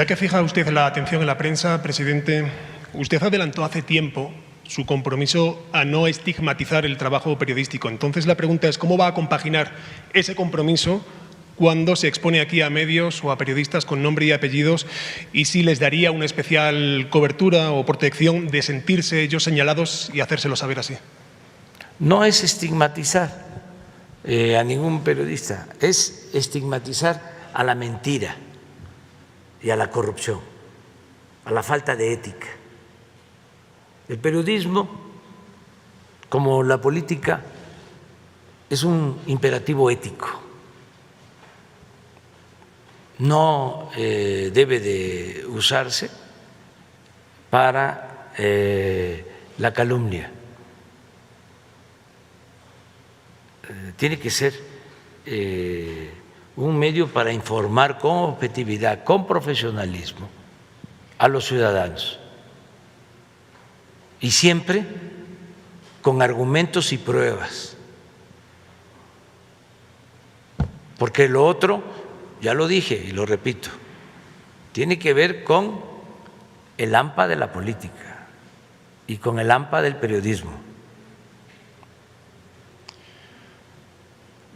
Ya que fija usted la atención en la prensa, presidente, usted adelantó hace tiempo su compromiso a no estigmatizar el trabajo periodístico. Entonces, la pregunta es, ¿cómo va a compaginar ese compromiso cuando se expone aquí a medios o a periodistas con nombre y apellidos, y si les daría una especial cobertura o protección de sentirse ellos señalados y hacérselo saber así? No es estigmatizar a ningún periodista, es estigmatizar a la mentira y a la corrupción, a la falta de ética. El periodismo, como la política, es un imperativo ético. No debe de usarse para la calumnia. Tiene que ser un medio para informar con objetividad, con profesionalismo a los ciudadanos y siempre con argumentos y pruebas, porque lo otro, ya lo dije y lo repito, tiene que ver con el hampa de la política y con el hampa del periodismo.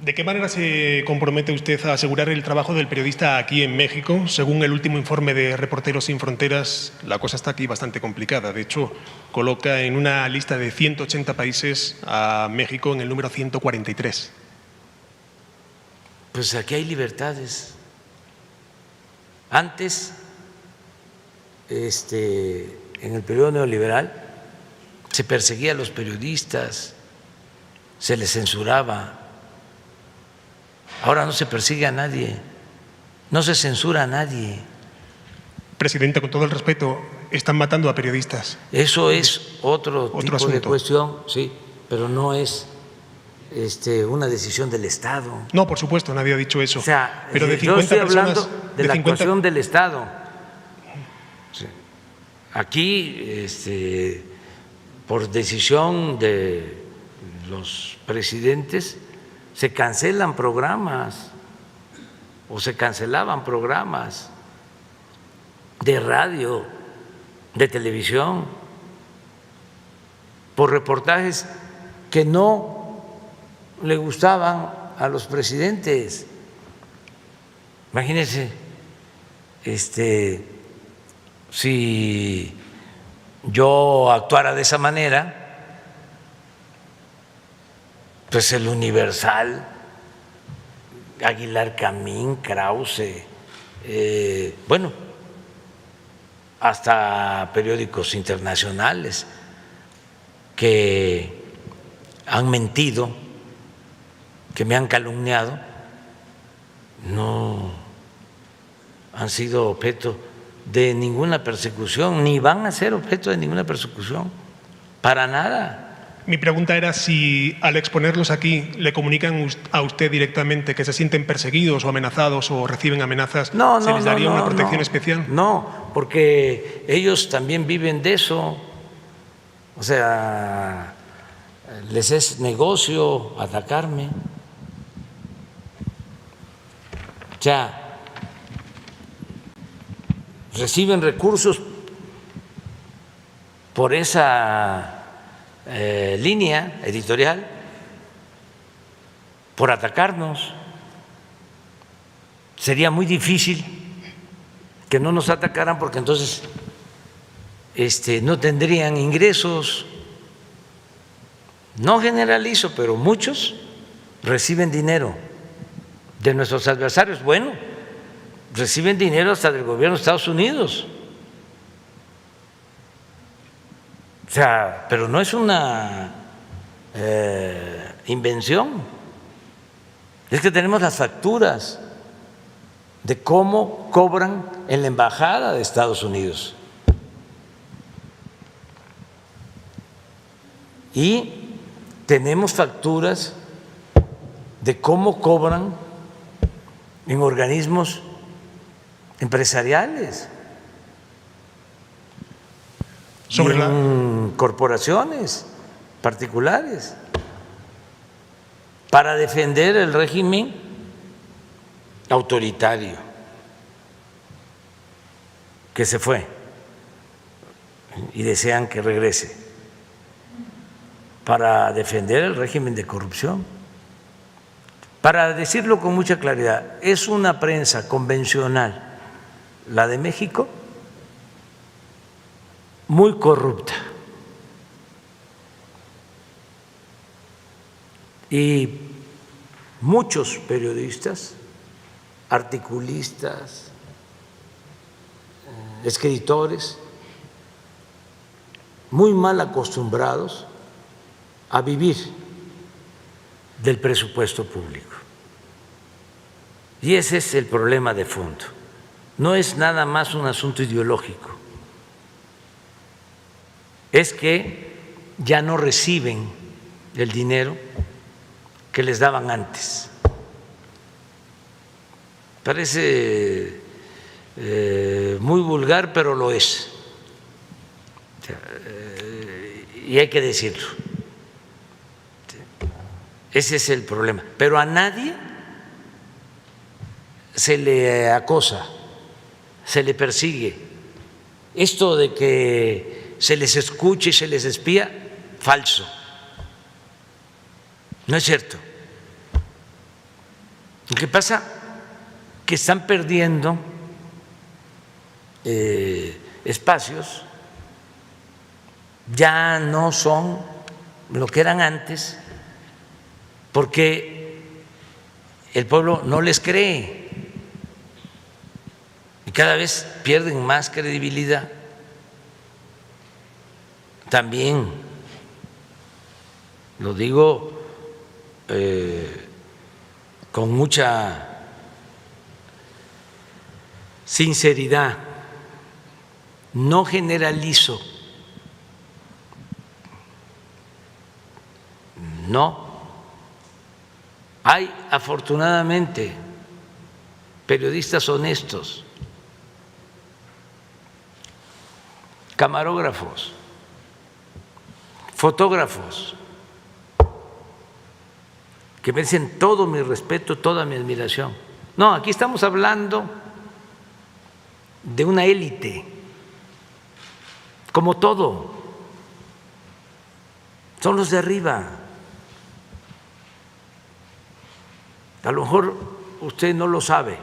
¿De qué manera se compromete usted a asegurar el trabajo del periodista aquí en México? Según el último informe de Reporteros Sin Fronteras, la cosa está aquí bastante complicada. De hecho, coloca en una lista de 180 países a México en el número 143. Pues aquí hay libertades. Antes, en el periodo neoliberal, se perseguía a los periodistas, se les censuraba. Ahora no se persigue a nadie, no se censura a nadie. Presidente, con todo el respeto, están matando a periodistas. Eso es otro tipo asunto de cuestión, sí, pero no es una decisión del Estado. No, por supuesto, nadie ha dicho eso. O sea, pero de 50 yo estoy hablando personas, de la 50... actuación del Estado. Sí. Aquí, por decisión de los presidentes, se cancelan programas o se cancelaban programas de radio, de televisión, por reportajes que no le gustaban a los presidentes. Imagínense, si yo actuara de esa manera, pues el Universal, Aguilar Camín, Krause, bueno, hasta periódicos internacionales que han mentido, que me han calumniado, no han sido objeto de ninguna persecución, ni van a ser objeto de ninguna persecución, para nada. Mi pregunta era si al exponerlos aquí le comunican a usted directamente que se sienten perseguidos o amenazados o reciben amenazas, ¿se les daría una protección especial? No, porque ellos también viven de eso. O sea, les es negocio atacarme. O sea, reciben recursos por esa línea editorial, por atacarnos. Sería muy difícil que no nos atacaran, porque entonces no tendrían ingresos. No generalizo, pero muchos reciben dinero de nuestros adversarios. Bueno, reciben dinero hasta del gobierno de Estados Unidos. O sea, pero no es una invención. Es que tenemos las facturas de cómo cobran en la embajada de Estados Unidos. Y tenemos facturas de cómo cobran en organismos empresariales, en corporaciones particulares, para defender el régimen autoritario. que se fue y desean que regrese para defender el régimen de corrupción. Para decirlo con mucha claridad, es una prensa convencional, la de México, muy corrupta. Y muchos periodistas, articulistas, escritores, muy mal acostumbrados a vivir del presupuesto público. Y ese es el problema de fondo. No es nada más un asunto ideológico, es que ya no reciben el dinero que les daban antes. Parece muy vulgar, pero lo es. Y hay que decirlo. Ese es el problema. Pero a nadie se le acosa, se le persigue. Esto de que se les escuche y se les espía, falso. No es cierto. Lo que pasa es que están perdiendo espacios, ya no son lo que eran antes, porque el pueblo no les cree y cada vez pierden más credibilidad. También lo digo con mucha sinceridad, no generalizo, no. Hay afortunadamente periodistas honestos, camarógrafos, fotógrafos, que merecen todo mi respeto, toda mi admiración. No, aquí estamos hablando de una élite, como todo, son los de arriba. A lo mejor usted no lo sabe,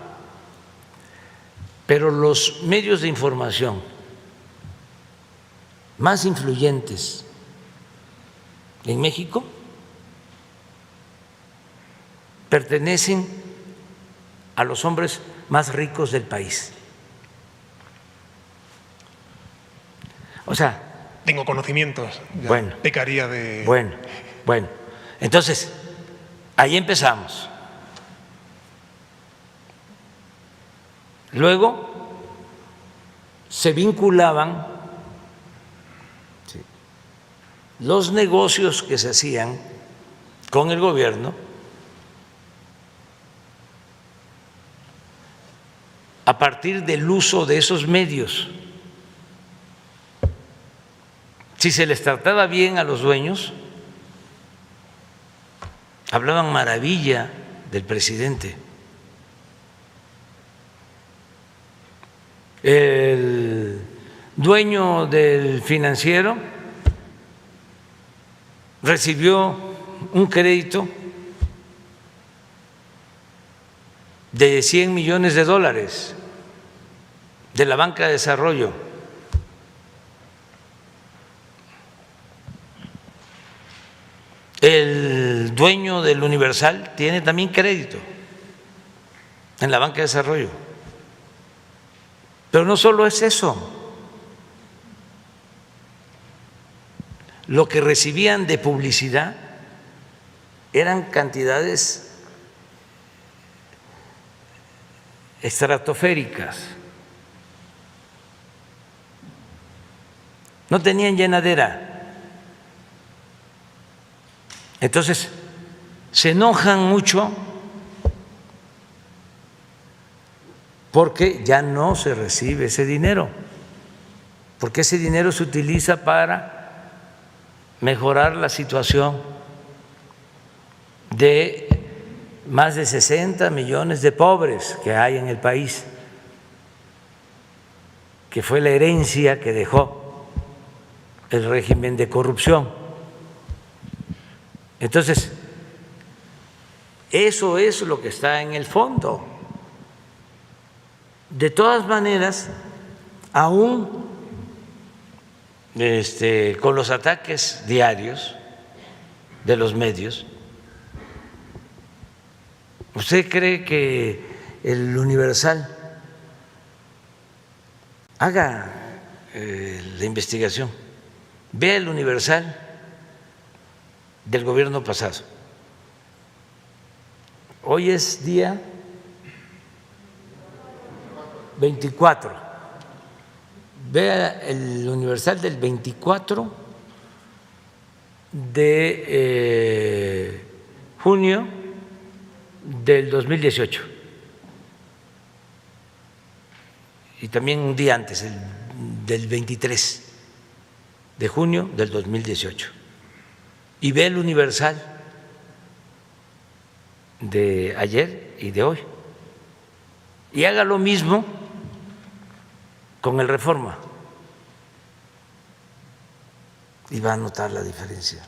pero los medios de información más influyentes en México pertenecen a los hombres más ricos del país. O sea, tengo conocimientos. Ya bueno, pecaría de. Bueno. Entonces, ahí empezamos. Luego se vinculaban los negocios que se hacían con el gobierno a partir del uso de esos medios. Si se les trataba bien a los dueños, hablaban maravilla del presidente. El dueño del financiero recibió un crédito de 100 millones de dólares de la banca de desarrollo. El dueño del Universal tiene también crédito en la banca de desarrollo. Pero no solo es eso. Lo que recibían de publicidad eran cantidades estratosféricas. No tenían llenadera. Entonces, se enojan mucho porque ya no se recibe ese dinero, porque ese dinero se utiliza para mejorar la situación de más de 60 millones de pobres que hay en el país. que fue la herencia que dejó el régimen de corrupción. Entonces, eso es lo que está en el fondo. De todas maneras, aún con los ataques diarios de los medios, ¿usted cree que el Universal haga la investigación? Vea el Universal del gobierno pasado. Hoy es día 24. Vea el Universal del 24 de junio del 2018 y también un día antes, el del 23 de junio del 2018, y ve el Universal de ayer y de hoy y haga lo mismo con el Reforma y va a notar la diferencia.